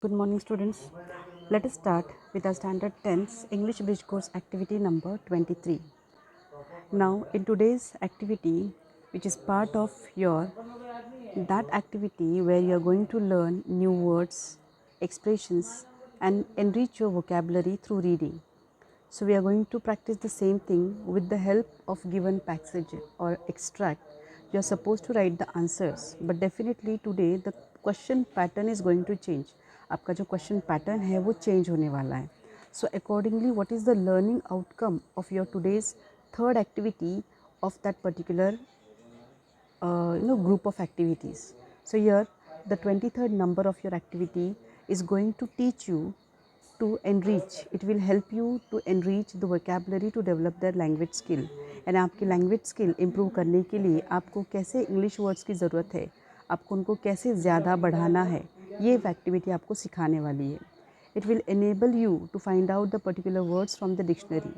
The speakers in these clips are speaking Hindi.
Good morning, students. Let us start with our standard 10th English Bridge course activity number 23. Now, in today's activity, which is part of your that activity where you are going to learn new words, expressions, and enrich your vocabulary through reading. So, we are going to practice the same thing with the help of given passage or extract. You are supposed to write the answers, but definitely today the question pattern is going to change. आपका जो क्वेश्चन पैटर्न है वो चेंज होने वाला है. So accordingly, what is the learning outcome of your today's third activity of that particular group of activities? So here the 23rd number of your activity is going to teach you to enrich. It will help you to enrich the vocabulary to develop their language skill. यानी आपकी लैंग्वेज स्किल इम्प्रूव करने के लिए आपको कैसे इंग्लिश वर्ड्स की ज़रूरत है, आपको उनको कैसे ज़्यादा बढ़ाना है, ये एक्टिविटी आपको सिखाने वाली है. It will enable you to find out the particular words from the dictionary.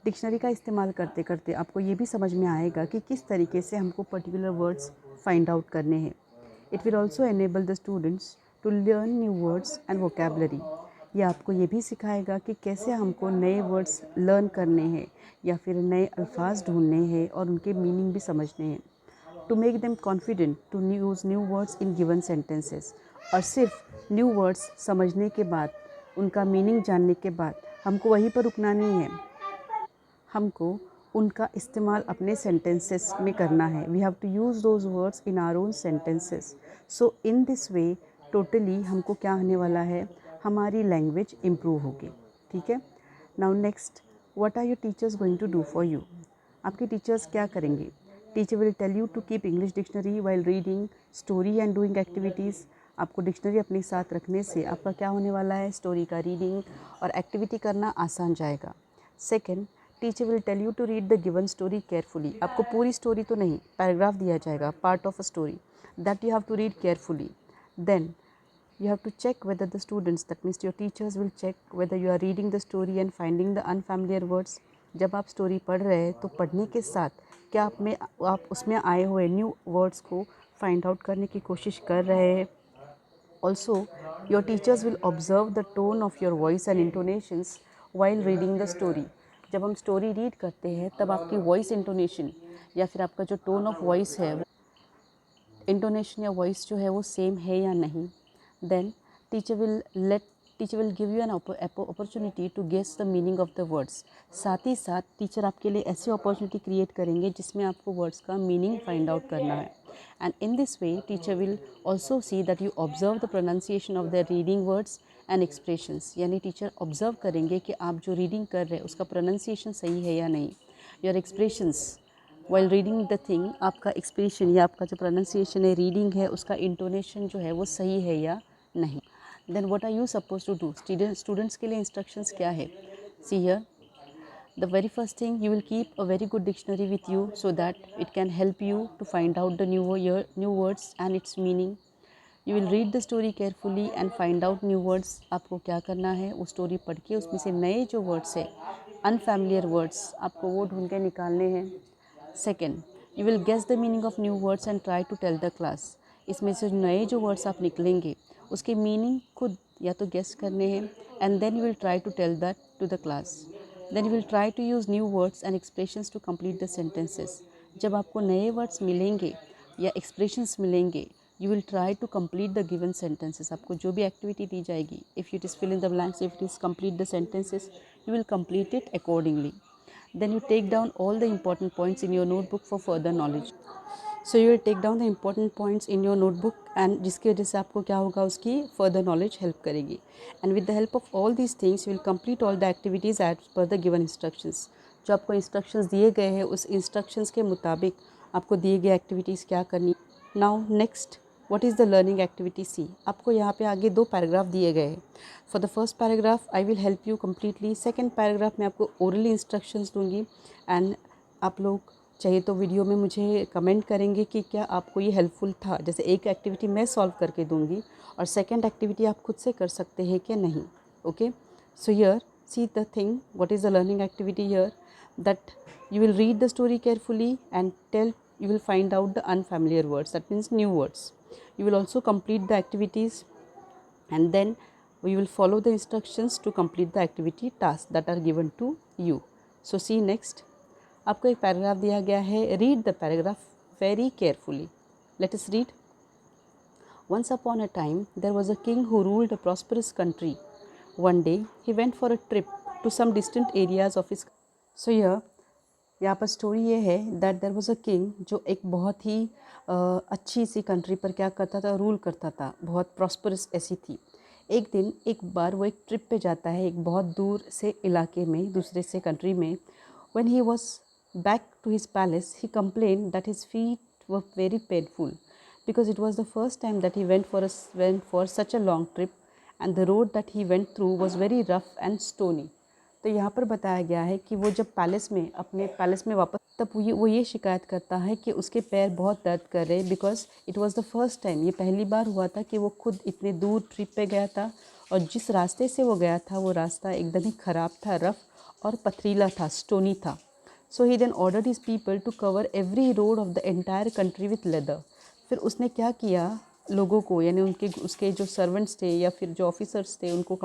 Dictionary का इस्तेमाल करते करते आपको ये भी समझ में आएगा कि किस तरीके से हमको पर्टिकुलर वर्ड्स फाइंड आउट करने हैं. It will also enable the students to learn new words and vocabulary. ये आपको ये भी सिखाएगा कि कैसे हमको नए वर्ड्स लर्न करने हैं या फिर नए अल्फाज ढूंढने हैं और उनके मीनिंग भी समझने हैं. To make them confident to use new words in given sentences. और सिर्फ न्यू वर्ड्स समझने के बाद, उनका मीनिंग जानने के बाद हमको वहीं पर रुकना नहीं है, हमको उनका इस्तेमाल अपने सेंटेंसेस में करना है. We have to use those words in our own sentences. So in this way totally हमको क्या होने वाला है, हमारी लैंग्वेज इम्प्रूव होगी. ठीक है. Now next, what are your teachers going to do for you. आपके टीचर्स क्या करेंगे. Teacher will tell you to keep English dictionary while reading story and doing activities. आपको डिक्शनरी अपने साथ रखने से आपका क्या होने वाला है, स्टोरी का रीडिंग और एक्टिविटी करना आसान जाएगा. Second, teacher will tell you to read the given story carefully. आपको पूरी स्टोरी तो नहीं, पैराग्राफ दिया जाएगा, part of a story, that you have to read carefully. Then you have to check whether the students, that means your teachers will check whether you are reading the story and finding the unfamiliar words. जब आप स्टोरी पढ़ रहे हैं तो पढ़ने के साथ क्या आप उसमें आए हुए न्यू वर्ड्स को फाइंड आउट करने की कोशिश कर रहे हैं. Also your teachers will observe the tone of your voice and intonations while reading the story. जब हम स्टोरी रीड करते हैं तब आपकी वॉइस इंटोनेशन या फिर आपका जो टोन ऑफ वॉइस है, इंटोनेशन या वॉइस जो है वो सेम है या नहीं. Then teacher will give you an opportunity to guess the meaning of the words. साथ ही साथ टीचर आपके लिए ऐसी अपॉर्चुनिटी क्रिएट करेंगे जिसमें आपको वर्ड्स का मीनिंग फाइंड आउट करना है. And in this way teacher will also see that you observe the pronunciation of the reading words and expressions. यानी टीचर ऑब्जर्व करेंगे कि आप जो रीडिंग कर रहे हैं उसका प्रोनाउंसिएशन सही है या नहीं. Your expressions while reading the thing, आपका एक्सप्रेशन या आपका जो प्रोनाउंसिएशन है, रीडिंग है, उसका इंटोनेशन जो है वो सही है या नहीं. Then what are you suppose to do. Students के लिए इंस्ट्रक्शंस क्या है. See here, the very first thing, you will keep a very good dictionary with you so that it can help you to find out the new words and its meaning. You will read the story carefully and find out new words. आपको क्या करना है, वो स्टोरी पढ़ के उसमें से नए जो वर्ड्स है, अनफैमिलियर वर्ड्स, आपको वो ढूंढ के निकालने हैं. Second, you will guess the meaning of new words and try to tell the class. इसमें से नए जो वर्ड्स आप निकलेंगे उसके मीनिंग खुद या तो गेस करने हैं and then you will try to tell that to the class. Then you will try to use new words and expressions to complete the sentences. जब आपको नए वर्ड्स मिलेंगे या एक्सप्रेशंस मिलेंगे, you will try to complete the given sentences. आपको जो भी एक्टिविटी दी जाएगी, if it is fill in the blanks, if it is complete the sentences, you will complete it accordingly. Then you take down all the important points in your notebook for further knowledge. So you will take down the important points in your notebook and जिसकी वजह से आपको क्या होगा, उसकी further knowledge help करेगी. And with the help of all these things you will complete all the activities as per the given instructions. जो आपको instructions दिए गए हैं उस instructions के मुताबिक आपको दिए गए activities क्या करनी. Now next, what is the learning activity C. आपको यहाँ पे आगे 2 पैराग्राफ दिए गए हैं. For the first paragraph I will help you completely. Second paragraph में आपको ओरली इंस्ट्रक्शंस दूंगी एंड आप लोग चाहिए तो वीडियो में मुझे कमेंट करेंगे कि क्या आपको ये हेल्पफुल था. जैसे एक एक्टिविटी मैं सॉल्व करके दूंगी और सेकेंड एक्टिविटी आप खुद से कर सकते हैं कि नहीं. Okay. So here see the thing, what is the learning activity here, that you will read the story carefully and you will find out the unfamiliar words, that means new words. You will also complete the activities and then We will follow the instructions to complete the activity tasks that are given to you. So see next. आपको एक पैराग्राफ दिया गया है. Read the paragraph very carefully. Let us read. Once upon a time, there was a king who ruled a prosperous country. One day, he went for a trip to some distant areas of his. So here, यहाँ पर स्टोरी ये है that there was a king जो एक बहुत ही अच्छी सी कंट्री पर क्या करता था, रूल करता था, बहुत प्रॉस्परस ऐसी थी. एक दिन एक बार वो एक ट्रिप पे जाता है एक बहुत दूर से इलाके में, दूसरे से कंट्री में. When he was back to his palace he complain that his feet were very painful because it was the first time that he went for such a long trip and the road that he went through was very rough and stony. तो यहाँ पर बताया गया है कि वो जब अपने पैलेस में वापस, तब वो ये शिकायत करता है कि उसके पैर बहुत दर्द कर रहे, because it was the first time, ये पहली बार हुआ था कि वो खुद इतने दूर ट्रिप पे गया था और जिस रास्ते से वो गया था वो रास्ता एकदम ही ख़राब था, रफ़ और पथरीला था, स्टोनी था. So he then ordered his people to cover every road of the entire country with leather. फिर उसने क्या किया, लोगों को यानी उसके जो सर्वेंट्स थे या फिर जो ऑफिसर्स थे उनको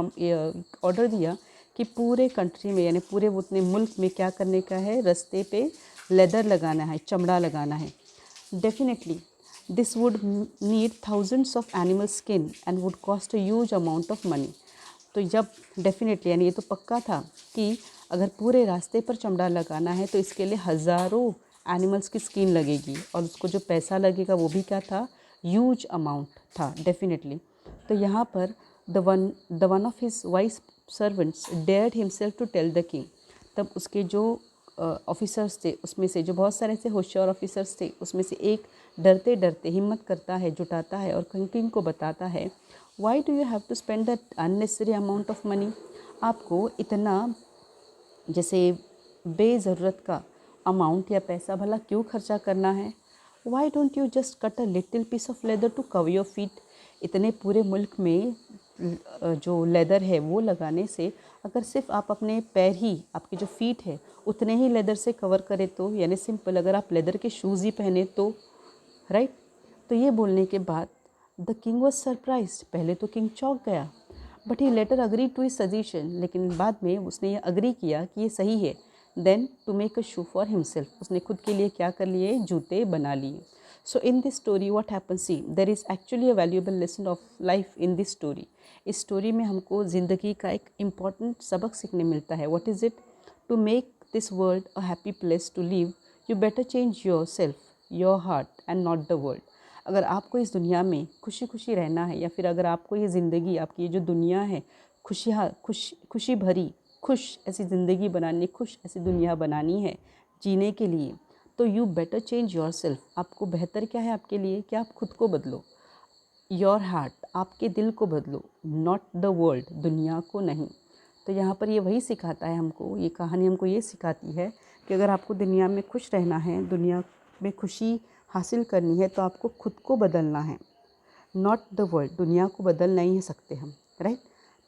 ऑर्डर दिया कि पूरे कंट्री में यानी पूरे उतने मुल्क में क्या करने का है, रास्ते पे लेदर लगाना है, चमड़ा लगाना है. Definitely this would need thousands of animal skin and would cost a huge amount of money. तो जब डेफिनेटली यानी ये तो पक्का था कि अगर पूरे रास्ते पर चमड़ा लगाना है तो इसके लिए हज़ारों एनिमल्स की स्किन लगेगी और उसको जो पैसा लगेगा वो भी क्या था, ह्यूज अमाउंट था डेफिनेटली. तो यहाँ पर the one of his wise servants dared himself to tell the king. तब उसके जो ऑफिसर्स थे उसमें से, जो बहुत सारे से होशियार ऑफिसर्स थे उसमें से एक डरते डरते हिम्मत करता है, जुटाता है और किंग को बताता है, why do you have to spend that unnecessary amount of money. आपको इतना जैसे बेज़रूरत का अमाउंट या पैसा भला क्यों खर्चा करना है. Why don't you just cut a little piece of leather to cover your feet. इतने पूरे मुल्क में जो लेदर है वो लगाने से अगर सिर्फ आप अपने पैर ही, आपकी जो फीट है उतने ही लेदर से कवर करें तो, यानी सिंपल अगर आप लेदर के शूज़ ही पहने तो, राइट. तो ये बोलने के बाद द किंग वॉज सरप्राइज. पहले तो किंग चौंक गया, but he later agree to his suggestion. लेकिन बाद में उसने ये अग्री किया कि ये सही है. Then to make a shoe for himself, उसने खुद के लिए क्या कर लिए, जूते बना लिए. So in this story what happen, see there is actually a valuable lesson of life in this story. इस स्टोरी में हमको ज़िंदगी का एक इम्पॉर्टेंट सबक सीखने मिलता है. What is it? To make this world a happy place to live you better change yourself, your heart and not the world. अगर आपको इस दुनिया में खुशी खुशी रहना है या फिर अगर आपको ये ज़िंदगी, आपकी ये जो दुनिया है खुशी भरी, खुश ऐसी ज़िंदगी बनानी, खुश ऐसी दुनिया बनानी है जीने के लिए, तो you better change your self. आपको बेहतर क्या है आपके लिए कि आप खुद को बदलो. योर हार्ट, आपके दिल को बदलो, नॉट द वर्ल्ड, दुनिया को नहीं. तो यहाँ पर ये वही सिखाता है हमको, ये कहानी हमको ये सिखाती है कि अगर आपको दुनिया में खुश रहना है, दुनिया में खुशी हासिल करनी है तो आपको खुद को बदलना है, नॉट द वर्ल्ड. दुनिया को बदल नहीं सकते हम, right.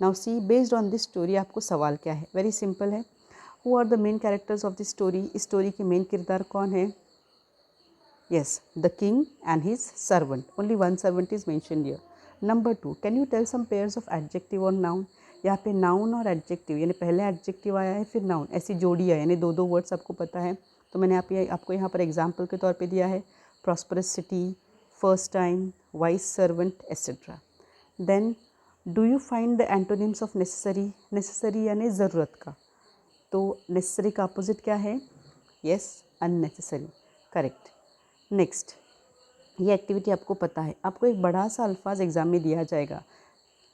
Now see, based on this story आपको सवाल क्या है, वेरी सिंपल है. Who are the main characters of this story. इस स्टोरी के मेन किरदार कौन है? Yes, the king and his servant. Only one servant is mentioned here. Number 2, can you tell some pairs of adjective और नाउन. यहाँ पे नाउन और एडजेक्टिव यानी पहले एडजेक्टिव आया है फिर नाउन, ऐसी जोड़ी है, यानी दो दो वर्ड्स आपको पता है. तो मैंने आपको यहाँ पर एग्जाम्पल के तौर पे दिया है, prosperous city, first time, wise servant, etcetera. Then do you find the antonyms of necessary. Necessary यानी ज़रूरत का, तो नेसेसरी का अपोजिट क्या है? Yes, unnecessary, correct. नेक्स्ट, ये एक्टिविटी आपको पता है, आपको एक बड़ा सा अल्फाज एग्ज़ाम में दिया जाएगा.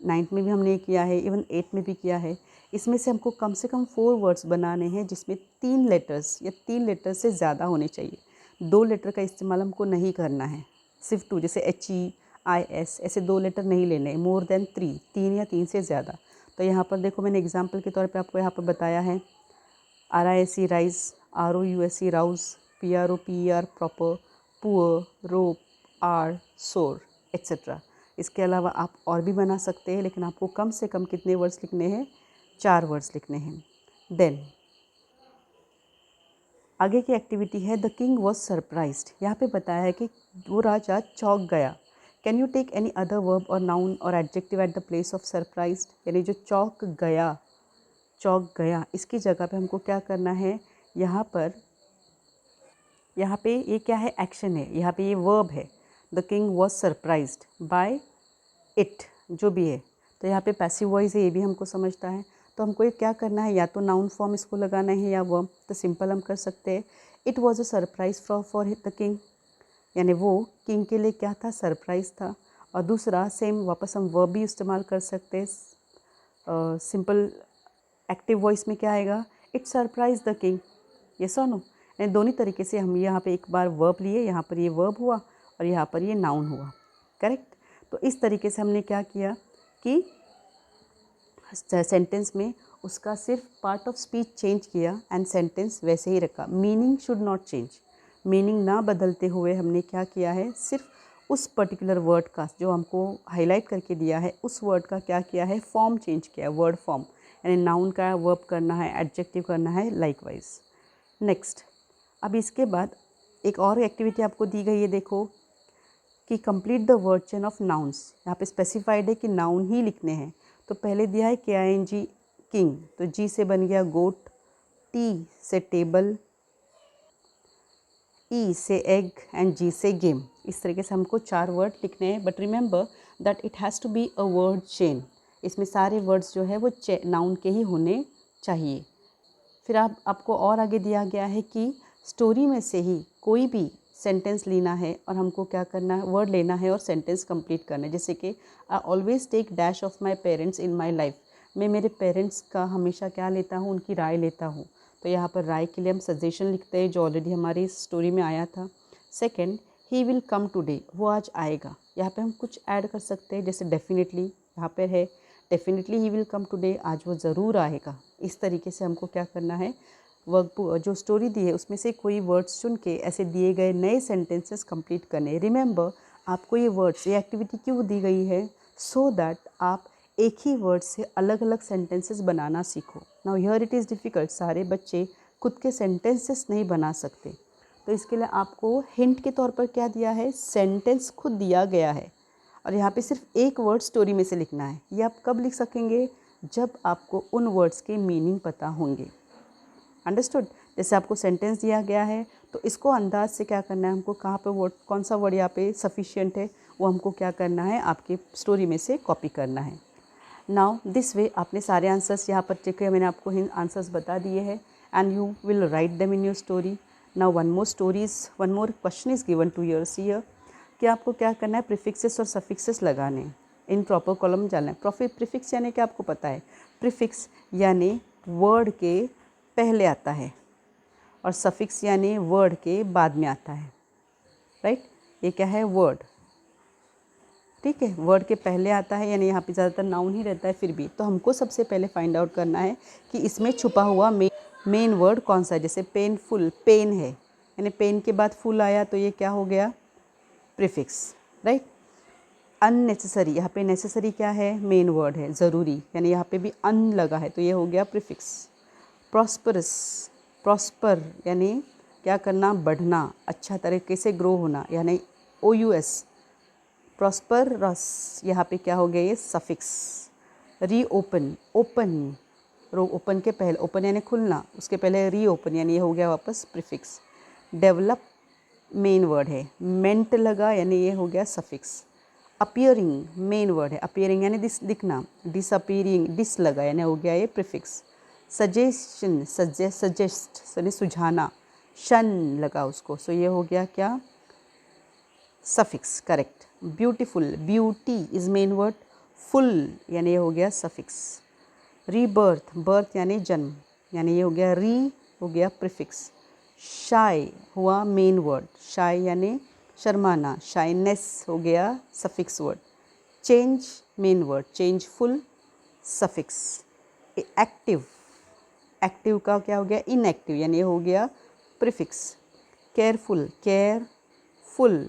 9th में भी हमने किया है, इवन 8th में भी किया है. इसमें से हमको कम से कम 4 वर्ड्स बनाने हैं जिसमें 3 लेटर्स या 3 लेटर्स से ज़्यादा होने चाहिए. 2 लेटर का इस्तेमाल हमको नहीं करना है, सिर्फ 2, जैसे HEIS, ऐसे 2 लेटर नहीं लेने, मोर देन 3, 3 या 3 से ज़्यादा. तो यहाँ पर देखो मैंने एग्जाम्पल के तौर पे आपको यहाँ पर बताया है, RISE rise, ROUSE rouse, PROPER proper, poor, rope, oar, sore, etcetera. इसके अलावा आप और भी बना सकते हैं, लेकिन आपको कम से कम कितने वर्ड्स लिखने हैं? 4 वर्ड्स लिखने हैं. देन आगे की एक्टिविटी है द किंग वॉज सरप्राइज्ड. यहाँ पे बताया है कि वो राजा चौंक गया. Can you take any other verb और नाउन और adjective at the place of surprised, यानी जो चौंक गया इसकी जगह पे हमको क्या करना है, यहाँ पे ये क्या है, एक्शन है, यहाँ पे ये वर्ब है, the king was surprised bye it, जो भी है, तो यहाँ पे पैसिव वॉइस है, ये भी हमको समझता है। तो हमको ये क्या करना है, या तो नाउन फॉर्म इसको लगाना है या वर्ब। तो सिंपल हम कर सकते हैं, it was a surprise for the king, यानी वो किंग के लिए क्या था, सरप्राइज था। और दूसरा सेम वापस हम वर्ब भी इस्तेमाल कर सकते हैं, सिंपल एक्टिव वॉइस में क्या आएगा, it surprise the king, yes और नो। यानी दोनों तरीके से हम यहाँ पे एक बार वर्ब लिए, यहाँ पर ये वर्ब हुआ और यहाँ पर ये नाउन हुआ, करेक्ट। तो इस तरीके से हमने क्या किया कि सेंटेंस में उसका सिर्फ पार्ट ऑफ स्पीच चेंज किया एंड सेंटेंस वैसे ही रखा, meaning should not change, meaning ना बदलते हुए हमने क्या किया है, सिर्फ उस पर्टिकुलर वर्ड का जो हमको हाईलाइट करके दिया है उस वर्ड का क्या किया है, फॉर्म चेंज किया, वर्ड फॉर्म, यानी नाउन का वर्ब करना है, एडजेक्टिव करना है, लाइकवाइज। नेक्स्ट, अब इसके बाद एक और एक्टिविटी आपको दी गई है, देखो कि complete the word chain of nouns. यहाँ पे स्पेसिफाइड है कि नाउन ही लिखने हैं। तो पहले दिया है KING किंग, तो G से बन गया गोट, T से टेबल, E से एग एंड G से गेम। इस तरीके से हमको 4 वर्ड लिखने हैं, but remember that it has to be a word chain. इसमें सारे वर्ड्स जो है वो नाउन के ही होने चाहिए। फिर आपको और आगे दिया गया है कि स्टोरी में से ही कोई भी सेंटेंस लेना है और हमको क्या करना है, वर्ड लेना है और सेंटेंस कंप्लीट करना है। जैसे कि I always take dash of my parents in my life, मैं मेरे पेरेंट्स का हमेशा क्या लेता हूँ, उनकी राय लेता हूँ। तो यहाँ पर राय के लिए हम सजेशन लिखते हैं, जो ऑलरेडी हमारी स्टोरी में आया था। Second, he will come today, वो आज आएगा। यहाँ पे हम कुछ ऐड कर सकते हैं, जैसे डेफिनेटली, यहाँ पर है definitely he will come today, आज वो ज़रूर आएगा। इस तरीके से हमको क्या करना है, वर्कबुक जो स्टोरी दी है उसमें से कोई वर्ड्स चुन के ऐसे दिए गए नए सेंटेंसेस कंप्लीट करने। रिमेंबर, आपको ये वर्ड्स, ये एक्टिविटी क्यों दी गई है, सो दैट आप एक ही वर्ड से अलग अलग सेंटेंसेस बनाना सीखो। Now here it is difficult, सारे बच्चे खुद के सेंटेंसेस नहीं बना सकते, तो इसके लिए आपको हिंट के तौर पर क्या दिया है, सेंटेंस खुद दिया गया है और यहाँ पे सिर्फ एक वर्ड स्टोरी में से लिखना है। ये आप कब लिख सकेंगे, जब आपको उन वर्ड्स के मीनिंग पता होंगे। अंडरस्टूड। जैसे आपको सेंटेंस दिया गया है तो इसको अंदाज से क्या करना है, हमको कहाँ पे वर्ड, कौन सा वर्ड यहाँ पे सफिशिएंट है, वो हमको क्या करना है, आपके स्टोरी में से कॉपी करना है। नाउ दिस वे आपने सारे आंसर्स यहाँ पर चेक किया, मैंने आपको आंसर्स बता दिए हैं and you will write them in your story. Now one more question is given to yours here कि आपको क्या करना है, प्रीफिक्सेस और सफिक्सेस लगाने इन प्रॉपर कॉलम डालना है। प्रीफिक्स यानी कि आपको पता है, प्रीफिक्स यानी वर्ड के पहले आता है और सफिक्स यानी वर्ड के बाद में आता है, राइट। ये क्या है, वर्ड, ठीक है, वर्ड के पहले आता है, यानी यहाँ पे ज़्यादातर नाउन ही रहता है। फिर भी तो हमको सबसे पहले फाइंड आउट करना है कि इसमें छुपा हुआ मेन वर्ड कौन सा है। जैसे पेनफुल, पेन है, यानी पेन के बाद फुल आया तो ये क्या हो गया, प्रीफिक्स, राइट। अननेसेसरी, यहाँ पे नेसेसरी क्या है, मेन वर्ड है, ज़रूरी, यानी यहाँ पे भी अन लगा है तो ये हो गया प्रीफिक्स। प्रॉस्परस, प्रॉस्पर यानी क्या करना, बढ़ना, अच्छा तरीके से ग्रो होना, यानी OUS, प्रॉस्परस, यहाँ पे क्या हो गया, ये सफिक्स। रीओपन, ओपन, ओपन के पहले, ओपन यानी खुलना, उसके पहले रीओपन, यानी ये हो गया वापस प्रीफिक्स। डेवलप मेन वर्ड है, मेंट लगा, यानी ये हो गया सफिक्स। अपीयरिंग मेन वर्ड है, अपीयरिंग यानी दिखना, डिसअपीयरिंग, डिस लगा, यानी हो गया ये प्रीफिक्स। सजेशन, सजेस्ट यानी सुझाना, शन लगा उसको, सो ये हो गया क्या, suffix, correct. Beautiful, beauty is main word, full यानी ये हो गया सफिक्स। रीबर्थ, बर्थ यानी जन्म, यानी ये हो गया हो गया प्रीफिक्स। शाय हुआ मेन वर्ड, शाय यानी शर्माना, शाइनेस हो गया suffix word. Change main word, changeful suffix. Active, active का क्या हो गया, इनएक्टिव, यानी ये हो गया prefix. Careful, careful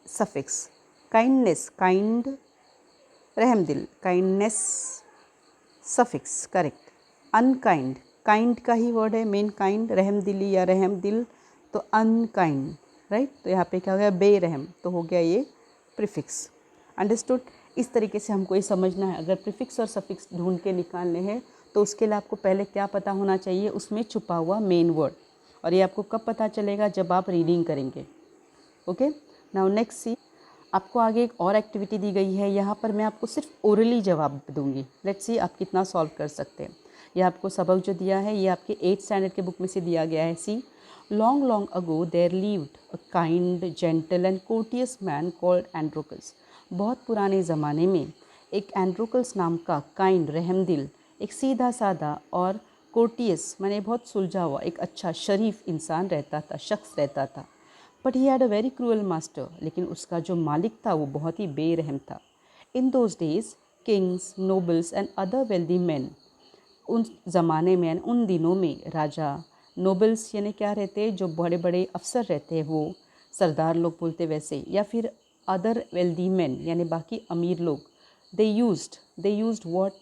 suffix. Kindness, kind, रहमदिल, kindness suffix, correct. Unkind, kind का ही वर्ड है मेन, काइंड, रहमदिली या रहमदिल, तो अनकाइंड, राइट। तो यहाँ पे क्या हो गया, बेरहम, तो हो गया ये प्रीफिक्स। अंडरस्टूड? इस तरीके से हमको ये समझना है, अगर प्रीफिक्स और सफिक्स ढूंढ के निकालने हैं तो उसके लिए आपको पहले क्या पता होना चाहिए, उसमें छुपा हुआ मेन वर्ड। और ये आपको कब पता चलेगा, जब आप रीडिंग करेंगे। ओके, नाउ नेक्स्ट सी, आपको आगे एक और एक्टिविटी दी गई है। यहाँ पर मैं आपको सिर्फ ओरली जवाब दूंगी। लेट्स सी आप कितना सॉल्व कर सकते हैं। यह आपको सबक जो दिया है ये आपके 8th स्टैंडर्ड के बुक में से दिया गया है। See, long long ago there lived a kind gentle and courteous man called Androcles. बहुत पुराने ज़माने में एक एंड्रोकल्स नाम का काइंड, रहमदिल, एक सीधा साधा और कोर्टियस माने बहुत सुलझा हुआ, एक अच्छा शरीफ इंसान रहता था, शख्स रहता था। But he had a very cruel master, लेकिन उसका जो मालिक था वो बहुत ही बेरहम था। In those days Kings, nobles and other wealthy man, उन ज़माने में, उन दिनों में राजा, नोबल्स यानी क्या रहते हैं, जो बड़े बड़े अफसर रहते हैं, वो सरदार लोग बोलते वैसे, या फिर अदर वेल्दी मैन यानी बाकी अमीर लोग, they used what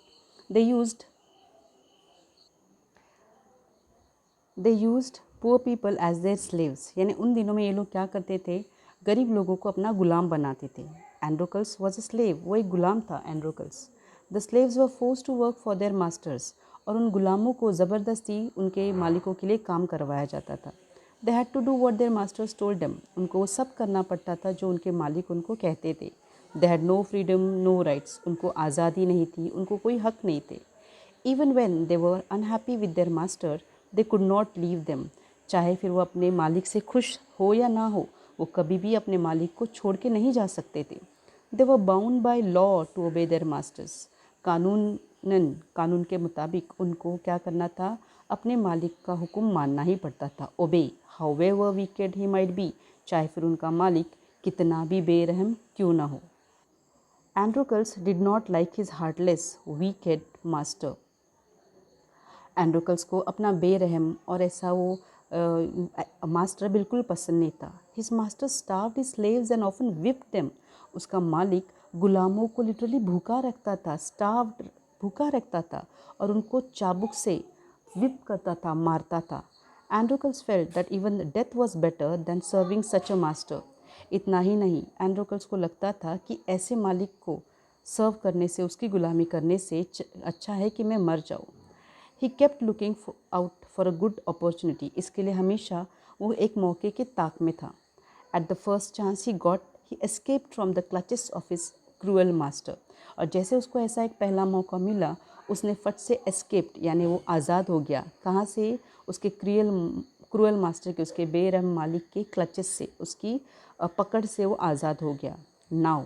they used poor people as their slaves. यानी उन दिनों में ये लोग क्या करते थे, गरीब लोगों को अपना गुलाम बनाते थे। एंड्रोकल्स वॉज अ स्लेव, वो एक गुलाम था Androcles. The slaves were forced to work for their masters, और उन गुलामों को ज़बरदस्ती उनके मालिकों के लिए काम करवाया जाता था। They had to do what their masters told them, उनको वो सब करना पड़ता था जो उनके मालिक उनको कहते थे। They had no freedom, no rights, उनको आज़ादी नहीं थी, उनको कोई हक नहीं थे। Even when they were unhappy with their master they could not leave them, चाहे फिर वो अपने मालिक से खुश हो या ना हो, वो कभी भी अपने मालिक को छोड़ के नहीं जा सकते थे। They were bound by law to obey their masters, कानून के मुताबिक उनको क्या करना था, अपने मालिक का हुक्म मानना ही पड़ता था। Obey however wicked he might be, चाहे फिर उनका मालिक कितना भी बेरहम क्यों ना हो। Androcles did not like his heartless wicked master. Androcles को अपना बेरहम और ऐसा वो मास्टर बिल्कुल पसंद नहीं था। His master starved his slaves and often whipped them, उसका मालिक गुलामों को लिटरली भूखा रखता था, स्टार्व्ड, भूखा रखता था, और उनको चाबुक से विप करता था, मारता था। Androcles felt that even death was better than serving such a master. इतना ही नहीं, एंड्रोकल्स को लगता था कि ऐसे मालिक को सर्व करने से, उसकी गुलामी करने से अच्छा है कि मैं मर जाऊँ। He kept looking out for a good opportunity, इसके लिए हमेशा वो एक मौके के ताक में था। At the first chance he got he escaped from the clutches of his cruel master, और जैसे उसको ऐसा एक पहला मौका मिला, उसने फट से एस्केप्ड यानी वो आज़ाद हो गया। कहाँ से? उसके क्रूअल मास्टर के, उसके बेरहम मालिक के क्लचेस से, उसकी पकड़ से वो आज़ाद हो गया। Now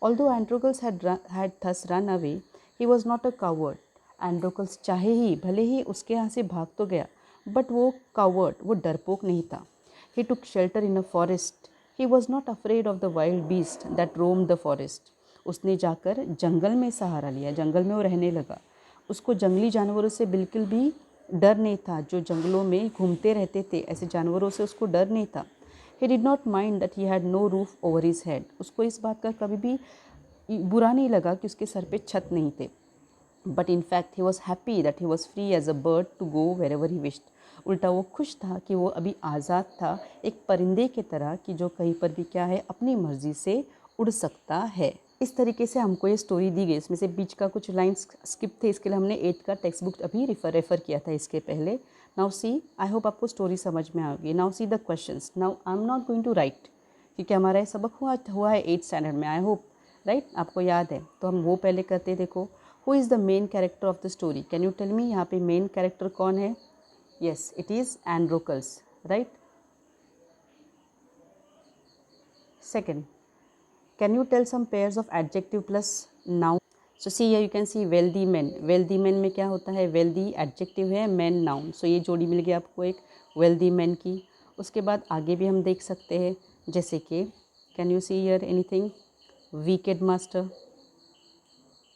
although Androcles had thus run away, he was not a coward. Androcles चाहे ही, भले ही उसके यहाँ से भाग तो गया, बट वो कावर्ड, वो डरपोक नहीं था। He took shelter in a forest, he was not afraid of the wild beast that roam the forest. उसने जाकर जंगल में सहारा लिया, जंगल में वो रहने लगा। उसको जंगली जानवरों से बिल्कुल भी डर नहीं था, जो जंगलों में घूमते रहते थे, ऐसे जानवरों से उसको डर नहीं था। He did not mind that he had no roof over his head, उसको इस बात का कभी भी बुरा नहीं लगा कि उसके सर पे छत नहीं थे। But in fact he was happy that he was free as a bird to go wherever he wished. उल्टा वो खुश था कि वो अभी आज़ाद था, एक परिंदे की तरह, कि जो कहीं पर भी क्या है, अपनी मर्जी से उड़ सकता है। इस तरीके से हमको ये स्टोरी दी गई। इसमें से बीच का कुछ लाइन्स स्किप थे, इसके लिए हमने 8th का टेक्स्ट बुक अभी रेफ़र किया था इसके पहले। नाउ सी, आई होप आपको स्टोरी समझ में आ गई। Now see the questions. Now I am not going to write, क्योंकि हमारा ये सबक हुआ है 8th स्टैंडर्ड में, आई होप राइट आपको याद है। तो हम वो पहले करते हैं। देखो, who is the main character of the story, can you tell me, यहाँ पे मेन कैरेक्टर कौन है? Yes, it is Androcles, right. Second, can you tell some pairs of adjective plus noun? So see here you can see wealthy men, wealthy men में क्या होता है, wealthy adjective है, men noun। so ये जोड़ी मिल गई आपको एक wealthy men की। उसके बाद आगे भी हम देख सकते हैं, जैसे कि can you see here anything, wicked master,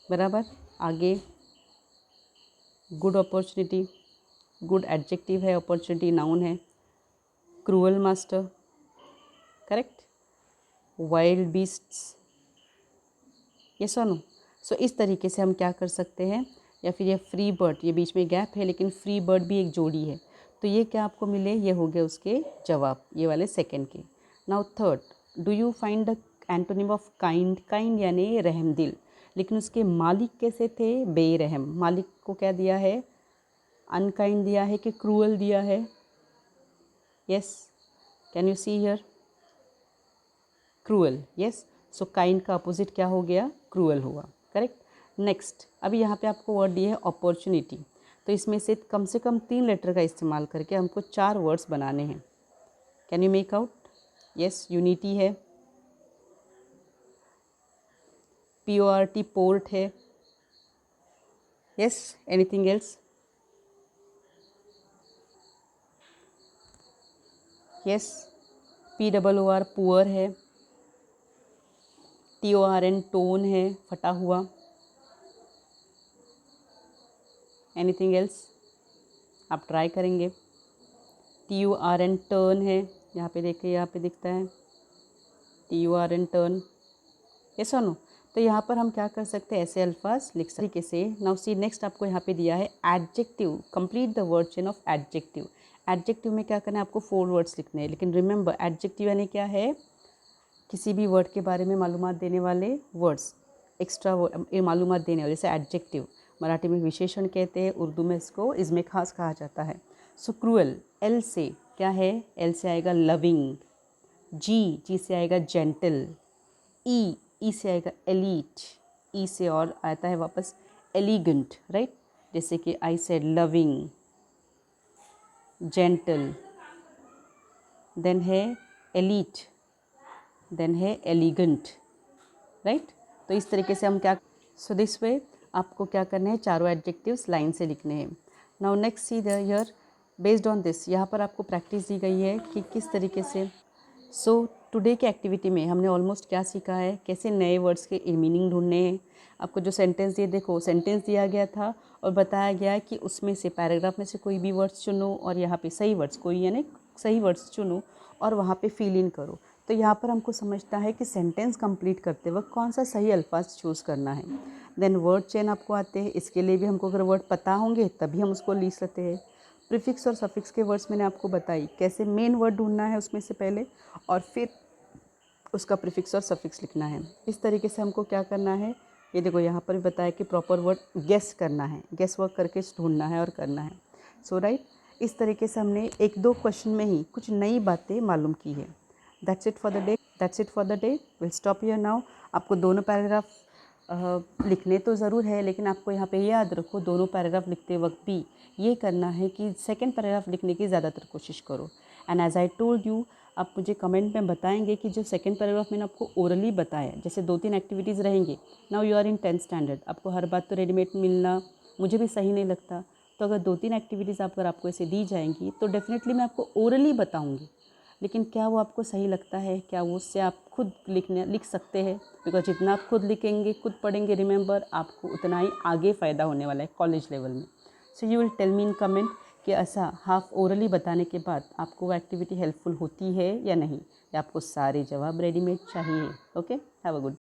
बराबर। आगे good opportunity, good adjective है, opportunity noun है। cruel master, correct. Wild beasts, ये सुनो। सो इस तरीके से हम क्या कर सकते हैं, या फिर ये फ्री बर्ड, ये बीच में गैप है लेकिन फ्री बर्ड भी एक जोड़ी है, तो ये क्या आपको मिले, ये हो गया उसके जवाब, ये वाले सेकंड के। Now third, do you find the antonym of kind, kind यानी रहमदिल, लेकिन उसके मालिक कैसे थे? बेरहम। मालिक को क्या दिया है? अनकाइंड दिया है कि क्रूअल दिया है? Yes, can you see here? Cruel, yes. So kind का अपोजिट क्या हो गया? क्रूअल हुआ, करेक्ट। नेक्स्ट, अभी यहाँ पे आपको वर्ड दिए है अपॉर्चुनिटी, तो इसमें से कम 3 लेटर का इस्तेमाल करके हमको 4 वर्ड्स बनाने हैं। Can you make out? Yes, unity है, PORT पोर्ट है, yes, anything else? Yes, POOR poor है, TORN टोन है, फटा हुआ, एनीथिंग एल्स? आप ट्राई करेंगे। TURN टर्न है, यहाँ पे देखिए, यहाँ पे दिखता है TURN टर्न, यस और नो? तो यहाँ पर हम क्या कर सकते हैं? ऐसे अल्फाज लिख सकते तरीके से। नाउ सी नेक्स्ट, आपको यहाँ पे दिया है adjective, complete the word chain of adjective. Adjective में क्या करना है? आपको 4 वर्ड्स लिखने हैं, लेकिन रिमेंबर एडजेक्टिव यानी क्या है? किसी भी वर्ड के बारे में मालूमात देने वाले वर्ड्स, एक्स्ट्रा मालूमात देने वाले, जैसे एडजेक्टिव मराठी में विशेषण कहते हैं, उर्दू में इसको इसमें खास कहा जाता है। सो क्रूअल, एल से क्या है? एल से आएगा लविंग, जी से आएगा जेंटल, ई से आएगा एलीट, ई से और आता है वापस एलिगेंट, राइट? जैसे कि I said loving, gentle, then है एलीट, देन है एलिगेंट, राइट? तो इस तरीके से हम क्या, सो दिस वे आपको क्या करना है? चारों एडजेक्टिव्स लाइन से लिखने हैं। Now next see the here, based on this यहाँ पर आपको प्रैक्टिस दी गई है कि किस तरीके से। सो टुडे की एक्टिविटी में हमने ऑलमोस्ट क्या सीखा है? कैसे नए वर्ड्स के मीनिंग ढूंढने हैं। आपको जो सेंटेंस दिए, देखो सेंटेंस दिया गया था और बताया गया है कि उसमें से पैराग्राफ में से कोई भी वर्ड्स चुनो और यहाँ पे सही वर्ड्स, कोई यानी सही वर्ड्स चुनो और वहाँ पे फिल इन करो। तो यहाँ पर हमको समझता है कि सेंटेंस कंप्लीट करते वक्त कौन सा सही अल्फाज चूज़ करना है। देन वर्ड चेन आपको आते हैं, इसके लिए भी हमको अगर वर्ड पता होंगे तभी हम उसको लिख सकते हैं। प्रीफिक्स और सफिक्स के वर्ड्स मैंने आपको बताई, कैसे मेन वर्ड ढूंढना है उसमें से पहले और फिर उसका प्रीफिक्स और सफिक्स लिखना है। इस तरीके से हमको क्या करना है, ये देखो यहाँ पर भी बताया कि प्रॉपर वर्ड गेस करना है, गेस वर्क करके ढूंढना है और करना है। सो राइट, इस तरीके से हमने 1-2 क्वेश्चन में ही कुछ नई बातें मालूम की है। That's it for the day, that's it for the day, will stop here now. आपको दोनों पैराग्राफ लिखने तो ज़रूर है, लेकिन आपको यहाँ पे याद रखो दोनों पैराग्राफ लिखते वक्त भी ये करना है कि सेकंड पैराग्राफ लिखने की ज़्यादातर कोशिश करो। And as I told you, आप मुझे कमेंट में बताएंगे कि जो सेकंड पैराग्राफ मैंने आपको ओरली बताया, जैसे 2-3 एक्टिविटीज़ रहेंगी। Now you are in 10th standard, आपको हर बात तो रेडीमेड मिलना मुझे भी सही नहीं लगता, तो अगर 2-3 एक्टिविटीज़ अगर आपको ऐसे दी जाएंगी तो डेफिनेटली मैं आपको ओरली बताऊँगी, लेकिन क्या वो आपको सही लगता है? क्या वो उससे आप खुद लिख सकते हैं? बिकॉज जितना आप खुद लिखेंगे, खुद पढ़ेंगे, रिमेंबर आपको उतना ही आगे फ़ायदा होने वाला है कॉलेज लेवल में। So you will tell me in comment कि ऐसा हाफ ओरली बताने के बाद आपको वो एक्टिविटी हेल्पफुल होती है या नहीं, या आपको सारे जवाब रेडीमेड चाहिए। Okay, have a good